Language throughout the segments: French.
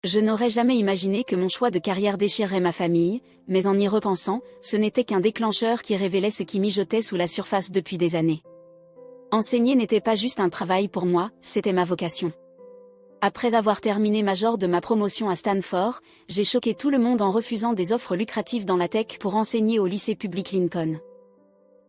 Je n'aurais jamais imaginé que mon choix de carrière déchirerait ma famille, mais en y repensant, ce n'était qu'un déclencheur qui révélait ce qui mijotait sous la surface depuis des années. Enseigner n'était pas juste un travail pour moi, c'était ma vocation. Après avoir terminé major de ma promotion à Stanford, j'ai choqué tout le monde en refusant des offres lucratives dans la tech pour enseigner au lycée public Lincoln.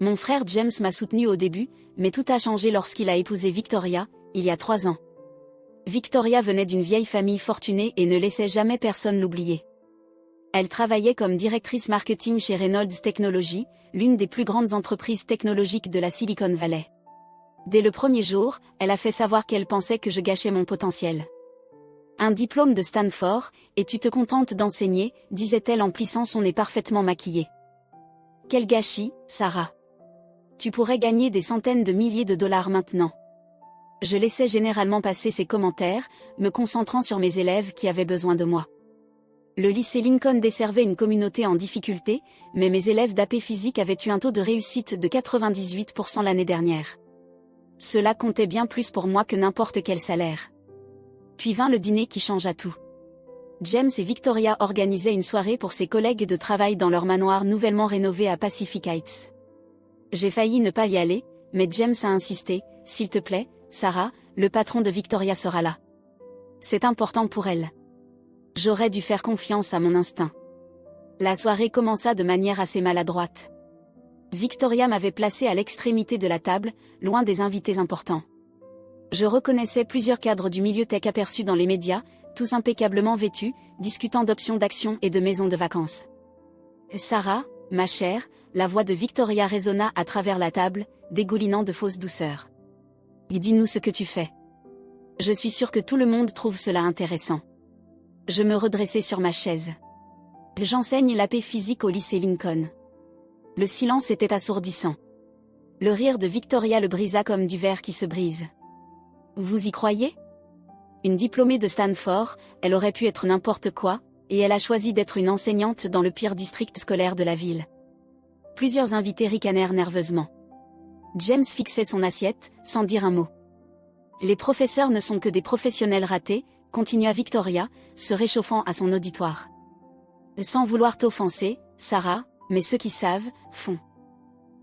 Mon frère James m'a soutenu au début, mais tout a changé lorsqu'il a épousé Victoria, il y a 3 ans. Victoria venait d'une vieille famille fortunée et ne laissait jamais personne l'oublier. Elle travaillait comme directrice marketing chez Reynolds Technologies, l'une des plus grandes entreprises technologiques de la Silicon Valley. Dès le premier jour, elle a fait savoir qu'elle pensait que je gâchais mon potentiel. Un diplôme de Stanford, et tu te contentes d'enseigner, disait-elle en plissant son nez parfaitement maquillé. Quel gâchis, Sarah. Tu pourrais gagner des centaines de milliers de dollars maintenant. Je laissais généralement passer ces commentaires, me concentrant sur mes élèves qui avaient besoin de moi. Le lycée Lincoln desservait une communauté en difficulté, mais mes élèves d'AP Physique avaient eu un taux de réussite de 98% l'année dernière. Cela comptait bien plus pour moi que n'importe quel salaire. Puis vint le dîner qui changea tout. James et Victoria organisaient une soirée pour ses collègues de travail dans leur manoir nouvellement rénové à Pacific Heights. J'ai failli ne pas y aller, mais James a insisté, « S'il te plaît, Sarah, le patron de Victoria sera là. C'est important pour elle. » J'aurais dû faire confiance à mon instinct. La soirée commença de manière assez maladroite. Victoria m'avait placé à l'extrémité de la table, loin des invités importants. Je reconnaissais plusieurs cadres du milieu tech aperçus dans les médias, tous impeccablement vêtus, discutant d'options d'action et de maisons de vacances. « Sarah, ma chère », la voix de Victoria résonna à travers la table, dégoulinant de fausse douceur. « Dis-nous ce que tu fais. Je suis sûre que tout le monde trouve cela intéressant. » Je me redressai sur ma chaise. J'enseigne l'AP Physique au lycée Lincoln. Le silence était assourdissant. Le rire de Victoria le brisa comme du verre qui se brise. Vous y croyez? Une diplômée de Stanford, elle aurait pu être n'importe quoi, et elle a choisi d'être une enseignante dans le pire district scolaire de la ville. Plusieurs invités ricanèrent nerveusement. James fixait son assiette, sans dire un mot. Les professeurs ne sont que des professionnels ratés, continua Victoria, se réchauffant à son auditoire. Sans vouloir t'offenser, Sarah, mais ceux qui savent, font.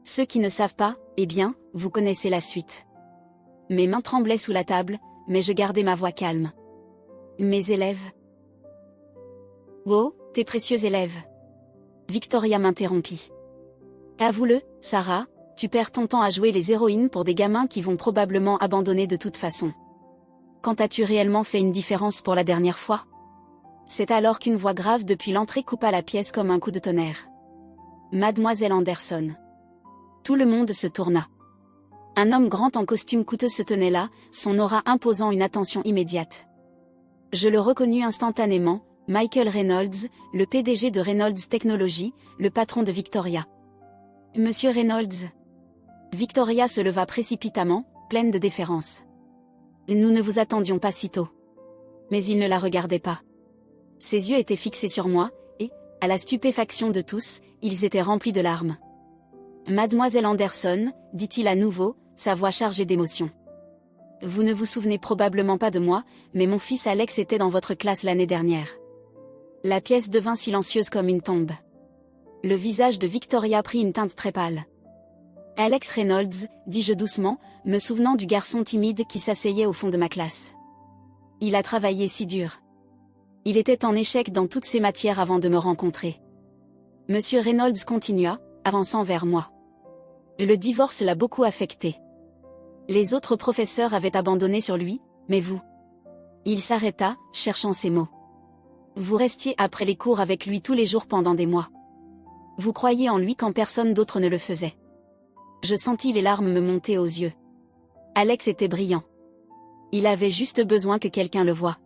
Ceux qui ne savent pas, eh bien, vous connaissez la suite. Mes mains tremblaient sous la table, mais je gardais ma voix calme. Mes élèves. Oh, tes précieux élèves. Victoria m'interrompit. Avoue-le, Sarah, tu perds ton temps à jouer les héroïnes pour des gamins qui vont probablement abandonner de toute façon. Quand as-tu réellement fait une différence pour la dernière fois? C'est alors qu'une voix grave depuis l'entrée coupa la pièce comme un coup de tonnerre. Mademoiselle Anderson. Tout le monde se tourna. Un homme grand en costume coûteux se tenait là, son aura imposant une attention immédiate. Je le reconnus instantanément, Michael Reynolds, le PDG de Reynolds Technologies, le patron de Victoria. Monsieur Reynolds. Victoria se leva précipitamment, pleine de déférence. Nous ne vous attendions pas si tôt. Mais il ne la regardait pas. Ses yeux étaient fixés sur moi, et, à la stupéfaction de tous, ils étaient remplis de larmes. Mademoiselle Anderson, dit-il à nouveau, sa voix chargée d'émotion. Vous ne vous souvenez probablement pas de moi, mais mon fils Alex était dans votre classe l'année dernière. La pièce devint silencieuse comme une tombe. Le visage de Victoria prit une teinte très pâle. Alex Reynolds, dis-je doucement, me souvenant du garçon timide qui s'asseyait au fond de ma classe. Il a travaillé si dur. Il était en échec dans toutes ses matières avant de me rencontrer. Monsieur Reynolds continua, avançant vers moi. Le divorce l'a beaucoup affecté. Les autres professeurs avaient abandonné sur lui, mais vous. Il s'arrêta, cherchant ses mots. Vous restiez après les cours avec lui tous les jours pendant des mois. Vous croyiez en lui quand personne d'autre ne le faisait. Je sentis les larmes me monter aux yeux. Alex était brillant. Il avait juste besoin que quelqu'un le voie.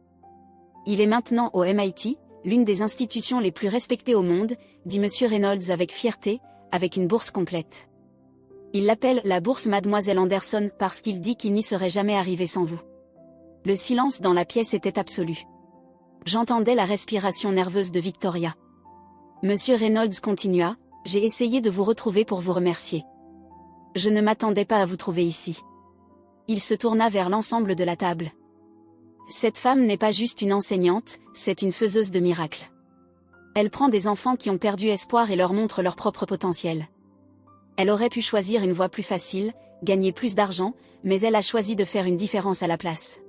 Il est maintenant au MIT, l'une des institutions les plus respectées au monde, dit Monsieur Reynolds avec fierté, avec une bourse complète. Il l'appelle la bourse Mademoiselle Anderson parce qu'il dit qu'il n'y serait jamais arrivé sans vous. Le silence dans la pièce était absolu. J'entendais la respiration nerveuse de Victoria. Monsieur Reynolds continua, j'ai essayé de vous retrouver pour vous remercier. Je ne m'attendais pas à vous trouver ici. Il se tourna vers l'ensemble de la table. Cette femme n'est pas juste une enseignante, c'est une faiseuse de miracles. Elle prend des enfants qui ont perdu espoir et leur montre leur propre potentiel. Elle aurait pu choisir une voie plus facile, gagner plus d'argent, mais elle a choisi de faire une différence à la place.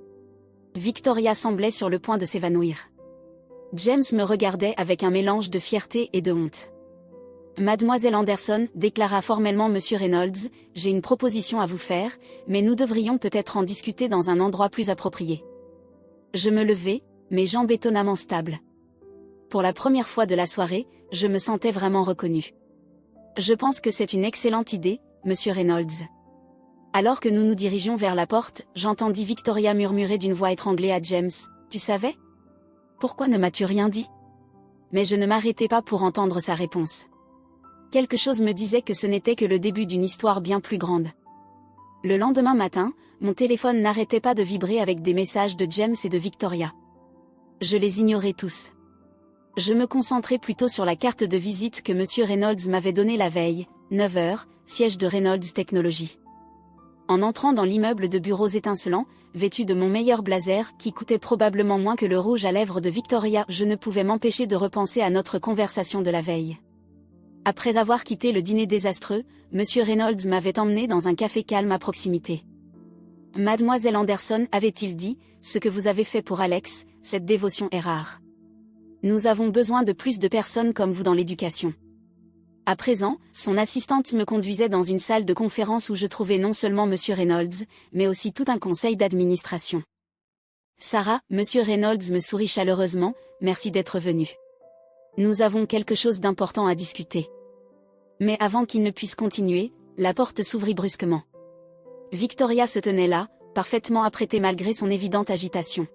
Victoria semblait sur le point de s'évanouir. James me regardait avec un mélange de fierté et de honte. Mademoiselle Anderson, déclara formellement Monsieur Reynolds, j'ai une proposition à vous faire, mais nous devrions peut-être en discuter dans un endroit plus approprié. Je me levai, mes jambes étonnamment stables. Pour la première fois de la soirée, je me sentais vraiment reconnue. Je pense que c'est une excellente idée, Monsieur Reynolds. Alors que nous nous dirigions vers la porte, j'entendis Victoria murmurer d'une voix étranglée à James, tu savais? Pourquoi ne m'as-tu rien dit? Mais je ne m'arrêtai pas pour entendre sa réponse. Quelque chose me disait que ce n'était que le début d'une histoire bien plus grande. Le lendemain matin, mon téléphone n'arrêtait pas de vibrer avec des messages de James et de Victoria. Je les ignorais tous. Je me concentrais plutôt sur la carte de visite que Monsieur Reynolds m'avait donnée la veille, 9 heures, siège de Reynolds Technologies. En entrant dans l'immeuble de bureaux étincelants, vêtu de mon meilleur blazer qui coûtait probablement moins que le rouge à lèvres de Victoria, je ne pouvais m'empêcher de repenser à notre conversation de la veille. Après avoir quitté le dîner désastreux, Monsieur Reynolds m'avait emmené dans un café calme à proximité. Mademoiselle Anderson, avait-il dit, ce que vous avez fait pour Alex, cette dévotion est rare. Nous avons besoin de plus de personnes comme vous dans l'éducation. À présent, son assistante me conduisait dans une salle de conférence où je trouvais non seulement Monsieur Reynolds, mais aussi tout un conseil d'administration. Sarah, Monsieur Reynolds me sourit chaleureusement, merci d'être venue. Nous avons quelque chose d'important à discuter. Mais avant qu'il ne puisse continuer, la porte s'ouvrit brusquement. Victoria se tenait là, parfaitement apprêtée malgré son évidente agitation.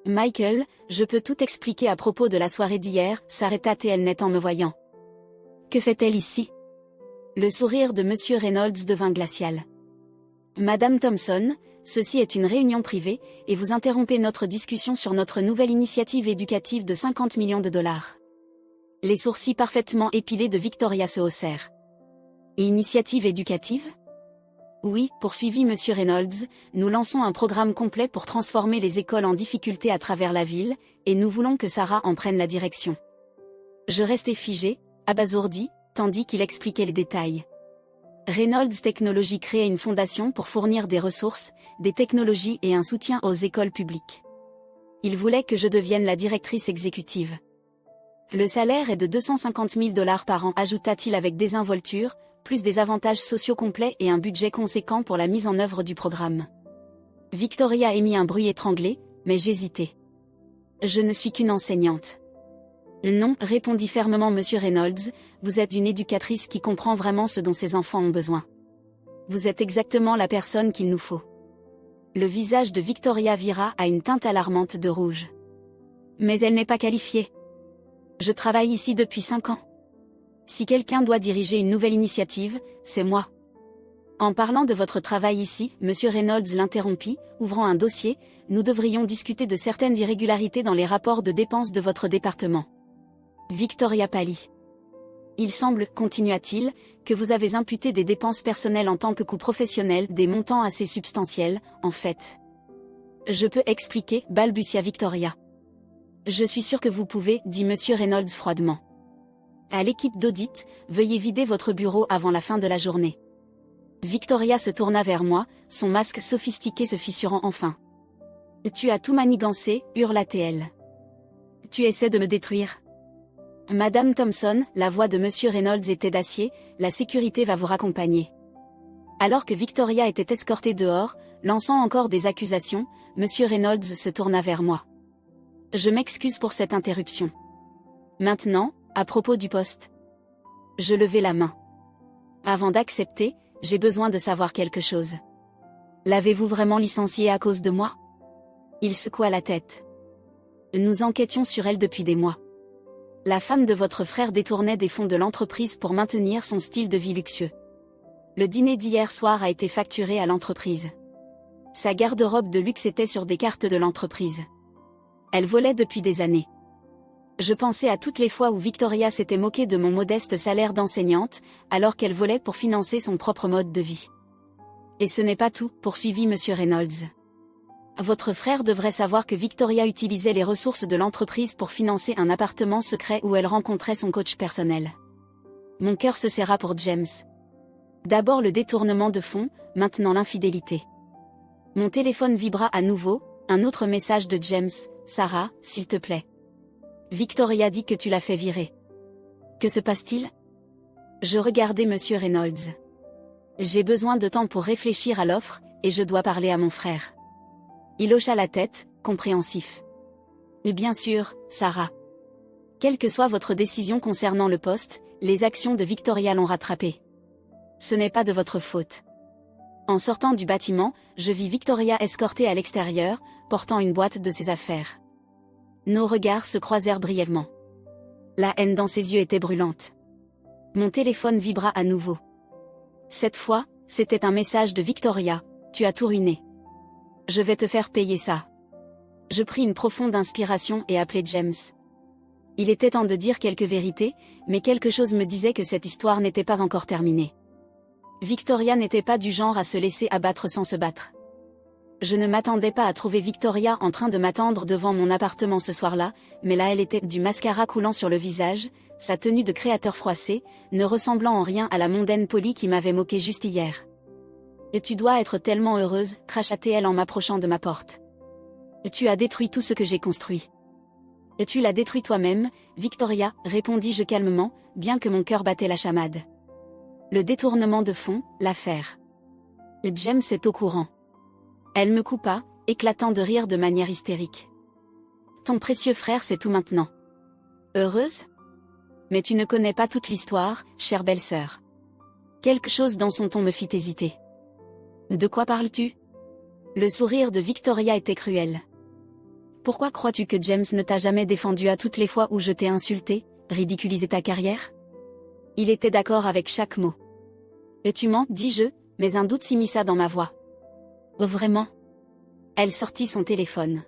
Michael, je peux tout expliquer à propos de la soirée d'hier, s'arrêta-t-elle net en me voyant. Que fait-elle ici? Le sourire de Monsieur Reynolds devint glacial. Madame Thompson, ceci est une réunion privée, et vous interrompez notre discussion sur notre nouvelle initiative éducative de 50 millions de dollars. Les sourcils parfaitement épilés de Victoria se haussèrent. Initiative éducative? Oui, poursuivit Monsieur Reynolds, nous lançons un programme complet pour transformer les écoles en difficulté à travers la ville, et nous voulons que Sarah en prenne la direction. Je restai figé, abasourdi, tandis qu'il expliquait les détails. Reynolds Technologies créait une fondation pour fournir des ressources, des technologies et un soutien aux écoles publiques. Il voulait que je devienne la directrice exécutive. Le salaire est de 250 000 $ par an, ajouta-t-il avec désinvolture, plus des avantages sociaux complets et un budget conséquent pour la mise en œuvre du programme. Victoria émit un bruit étranglé, mais j'hésitais. Je ne suis qu'une enseignante. Non, répondit fermement Monsieur Reynolds, vous êtes une éducatrice qui comprend vraiment ce dont ses enfants ont besoin. Vous êtes exactement la personne qu'il nous faut. Le visage de Victoria vira à une teinte alarmante de rouge. Mais elle n'est pas qualifiée. Je travaille ici depuis 5 ans. Si quelqu'un doit diriger une nouvelle initiative, c'est moi. En parlant de votre travail ici, Monsieur Reynolds l'interrompit, ouvrant un dossier, nous devrions discuter de certaines irrégularités dans les rapports de dépenses de votre département. Victoria pâlit. Il semble, continua-t-il, que vous avez imputé des dépenses personnelles en tant que coût professionnel, des montants assez substantiels, en fait. Je peux expliquer, balbutia Victoria. Je suis sûr que vous pouvez, dit Monsieur Reynolds froidement. À l'équipe d'audit, veuillez vider votre bureau avant la fin de la journée. Victoria se tourna vers moi, son masque sophistiqué se fissurant enfin. Tu as tout manigancé, hurla-t-elle. Tu essaies de me détruire. Madame Thompson, la voix de Monsieur Reynolds était d'acier, la sécurité va vous raccompagner. Alors que Victoria était escortée dehors, lançant encore des accusations, Monsieur Reynolds se tourna vers moi. Je m'excuse pour cette interruption. Maintenant, à propos du poste. Je levai la main. Avant d'accepter, j'ai besoin de savoir quelque chose. L'avez-vous vraiment licenciée à cause de moi? Il secoua la tête. Nous enquêtions sur elle depuis des mois. La femme de votre frère détournait des fonds de l'entreprise pour maintenir son style de vie luxueux. Le dîner d'hier soir a été facturé à l'entreprise. Sa garde-robe de luxe était sur des cartes de l'entreprise. Elle volait depuis des années. Je pensais à toutes les fois où Victoria s'était moquée de mon modeste salaire d'enseignante, alors qu'elle volait pour financer son propre mode de vie. Et ce n'est pas tout, poursuivit Monsieur Reynolds. Votre frère devrait savoir que Victoria utilisait les ressources de l'entreprise pour financer un appartement secret où elle rencontrait son coach personnel. Mon cœur se serra pour James. D'abord le détournement de fonds, maintenant l'infidélité. Mon téléphone vibra à nouveau, un autre message de James. Sarah, s'il te plaît. Victoria dit que tu l'as fait virer. Que se passe-t-il? Je regardais Monsieur Reynolds. J'ai besoin de temps pour réfléchir à l'offre, et je dois parler à mon frère. Il hocha la tête, compréhensif. Et bien sûr, Sarah. Quelle que soit votre décision concernant le poste, les actions de Victoria l'ont rattrapé. Ce n'est pas de votre faute. En sortant du bâtiment, je vis Victoria escortée à l'extérieur, portant une boîte de ses affaires. Nos regards se croisèrent brièvement. La haine dans ses yeux était brûlante. Mon téléphone vibra à nouveau. Cette fois, c'était un message de Victoria. Tu as tout ruiné. Je vais te faire payer ça. Je pris une profonde inspiration et appelai James. Il était temps de dire quelques vérités, mais quelque chose me disait que cette histoire n'était pas encore terminée. Victoria n'était pas du genre à se laisser abattre sans se battre. Je ne m'attendais pas à trouver Victoria en train de m'attendre devant mon appartement ce soir-là, mais là elle était, du mascara coulant sur le visage, sa tenue de créateur froissée, ne ressemblant en rien à la mondaine Polly qui m'avait moqué juste hier. « Et tu dois être tellement heureuse, cracha-t-elle en m'approchant de ma porte. « Tu as détruit tout ce que j'ai construit. »« Et tu l'as détruit toi-même, Victoria, répondis-je calmement, bien que mon cœur battait la chamade. Le détournement de fonds, l'affaire. James est au courant. Elle me coupa, éclatant de rire de manière hystérique. Ton précieux frère sait tout maintenant. Heureuse? Mais tu ne connais pas toute l'histoire, chère belle-sœur. Quelque chose dans son ton me fit hésiter. De quoi parles-tu? Le sourire de Victoria était cruel. Pourquoi crois-tu que James ne t'a jamais défendu à toutes les fois où je t'ai insulté, ridiculisé ta carrière? Il était d'accord avec chaque mot. Et tu mens, dis-je, mais un doute s'immisça dans ma voix. Oh vraiment? Elle sortit son téléphone.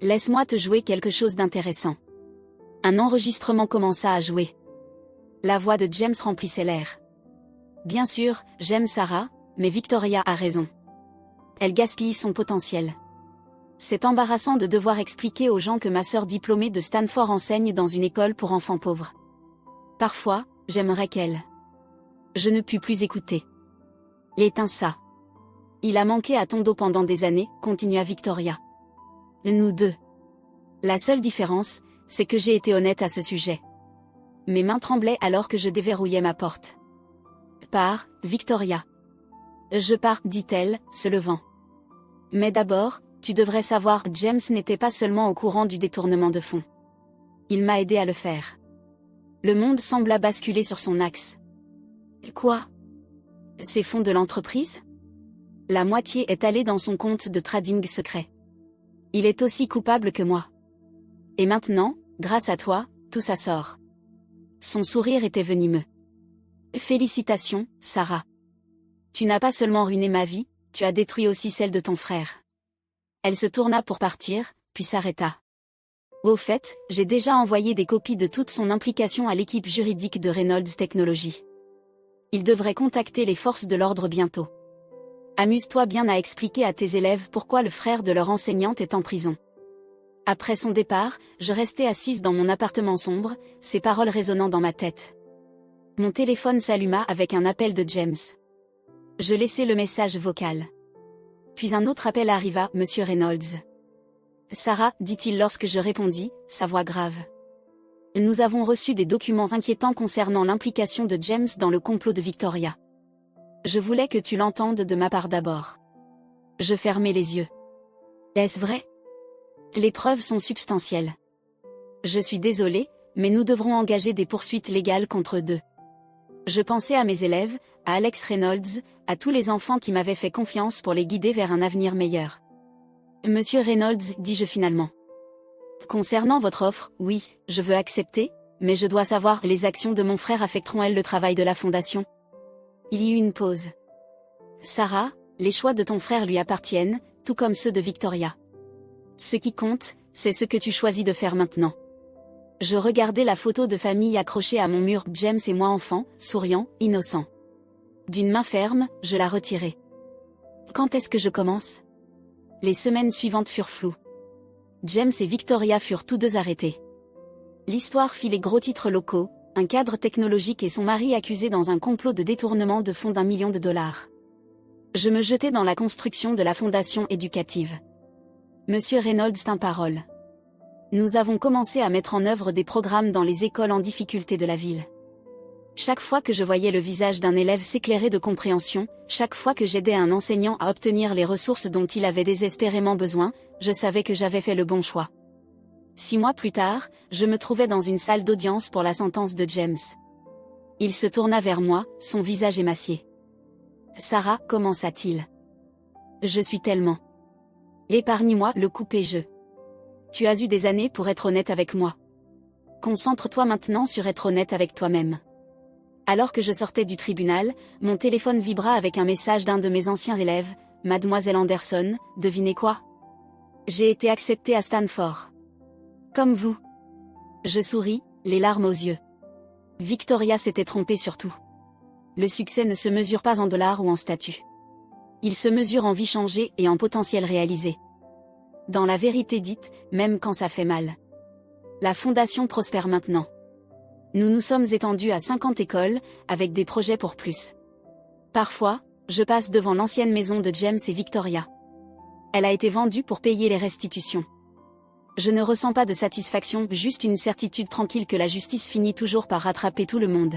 Laisse-moi te jouer quelque chose d'intéressant. Un enregistrement commença à jouer. La voix de James remplissait l'air. Bien sûr, j'aime Sarah, mais Victoria a raison. Elle gaspille son potentiel. C'est embarrassant de devoir expliquer aux gens que ma sœur diplômée de Stanford enseigne dans une école pour enfants pauvres. Parfois, j'aimerais qu'elle. Je ne pus plus écouter. Éteins ça. Il a manqué à ton dos pendant des années, continua Victoria. Nous deux. La seule différence, c'est que j'ai été honnête à ce sujet. Mes mains tremblaient alors que je déverrouillais ma porte. Pars, Victoria. Je pars, dit-elle, se levant. Mais d'abord, tu devrais savoir, James n'était pas seulement au courant du détournement de fonds. Il m'a aidé à le faire. Le monde sembla basculer sur son axe. Quoi? Ces fonds de l'entreprise? La moitié est allée dans son compte de trading secret. Il est aussi coupable que moi. Et maintenant, grâce à toi, tout ça sort. Son sourire était venimeux. Félicitations, Sarah. Tu n'as pas seulement ruiné ma vie, tu as détruit aussi celle de ton frère. Elle se tourna pour partir, puis s'arrêta. Au fait, j'ai déjà envoyé des copies de toute son implication à l'équipe juridique de Reynolds Technologies. Il devrait contacter les forces de l'ordre bientôt. Amuse-toi bien à expliquer à tes élèves pourquoi le frère de leur enseignante est en prison. Après son départ, je restais assise dans mon appartement sombre, ses paroles résonnant dans ma tête. Mon téléphone s'alluma avec un appel de James. Je laissai le message vocal. Puis un autre appel arriva, Monsieur Reynolds. Sarah, dit-il lorsque je répondis, sa voix grave. Nous avons reçu des documents inquiétants concernant l'implication de James dans le complot de Victoria. Je voulais que tu l'entendes de ma part d'abord. Je fermai les yeux. Est-ce vrai? Les preuves sont substantielles. Je suis désolée, mais nous devrons engager des poursuites légales contre eux deux. Je pensais à mes élèves, à Alex Reynolds, à tous les enfants qui m'avaient fait confiance pour les guider vers un avenir meilleur. Monsieur Reynolds, dis-je finalement. Concernant votre offre, oui, je veux accepter, mais je dois savoir, les actions de mon frère affecteront-elles le travail de la fondation? Il y eut une pause. Sarah, les choix de ton frère lui appartiennent, tout comme ceux de Victoria. Ce qui compte, c'est ce que tu choisis de faire maintenant. Je regardais la photo de famille accrochée à mon mur, James et moi enfants, souriants, innocents. D'une main ferme, je la retirai. Quand est-ce que je commence? Les semaines suivantes furent floues. James et Victoria furent tous deux arrêtés. L'histoire fit les gros titres locaux, un cadre technologique et son mari accusés dans un complot de détournement de fonds d'1 million de dollars. Je me jetai dans la construction de la fondation éducative. Monsieur Reynolds tint parole. Nous avons commencé à mettre en œuvre des programmes dans les écoles en difficulté de la ville. Chaque fois que je voyais le visage d'un élève s'éclairer de compréhension, chaque fois que j'aidais un enseignant à obtenir les ressources dont il avait désespérément besoin, je savais que j'avais fait le bon choix. 6 mois plus tard, je me trouvais dans une salle d'audience pour la sentence de James. Il se tourna vers moi, son visage émacié. « Sarah, commença-t-il. Je suis tellement. Épargne-moi le coupé-jeu. Tu as eu des années pour être honnête avec moi. Concentre-toi maintenant sur être honnête avec toi-même. » Alors que je sortais du tribunal, mon téléphone vibra avec un message d'un de mes anciens élèves, Mademoiselle Anderson, devinez quoi? J'ai été acceptée à Stanford. Comme vous. Je souris, les larmes aux yeux. Victoria s'était trompée sur tout. Le succès ne se mesure pas en dollars ou en statut. Il se mesure en vie changée et en potentiel réalisé. Dans la vérité dite, même quand ça fait mal. La fondation prospère maintenant. Nous nous sommes étendus à 50 écoles, avec des projets pour plus. Parfois, je passe devant l'ancienne maison de James et Victoria. Elle a été vendue pour payer les restitutions. Je ne ressens pas de satisfaction, juste une certitude tranquille que la justice finit toujours par rattraper tout le monde.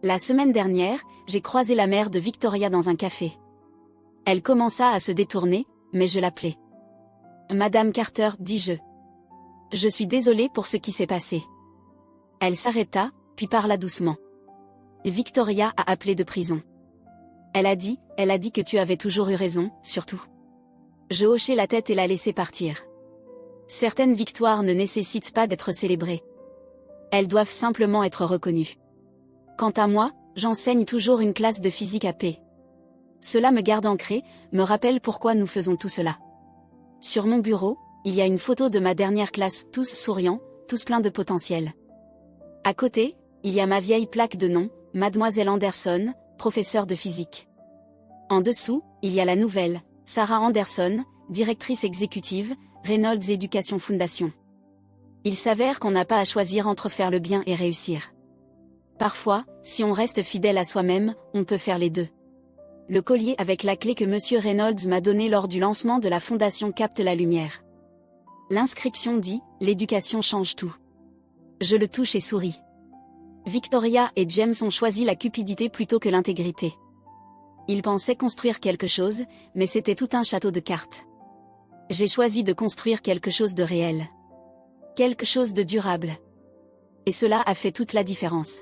La semaine dernière, j'ai croisé la mère de Victoria dans un café. Elle commença à se détourner, mais je l'appelai. « Madame Carter, dis-je. Je suis désolée pour ce qui s'est passé. » Elle s'arrêta, puis parla doucement. Victoria a appelé de prison. Elle a dit que tu avais toujours eu raison, surtout. Je hochai la tête et la laissai partir. Certaines victoires ne nécessitent pas d'être célébrées. Elles doivent simplement être reconnues. Quant à moi, j'enseigne toujours une classe de physique à P. Cela me garde ancré, me rappelle pourquoi nous faisons tout cela. Sur mon bureau, il y a une photo de ma dernière classe, tous souriants, tous pleins de potentiel. À côté, il y a ma vieille plaque de nom, Mademoiselle Anderson, professeure de physique. En dessous, il y a la nouvelle, Sarah Anderson, directrice exécutive, Reynolds Education Foundation. Il s'avère qu'on n'a pas à choisir entre faire le bien et réussir. Parfois, si on reste fidèle à soi-même, on peut faire les deux. Le collier avec la clé que Monsieur Reynolds m'a donné lors du lancement de la fondation capte la lumière. L'inscription dit « L'éducation change tout ». Je le touche et souris. Victoria et James ont choisi la cupidité plutôt que l'intégrité. Ils pensaient construire quelque chose, mais c'était tout un château de cartes. J'ai choisi de construire quelque chose de réel. Quelque chose de durable. Et cela a fait toute la différence.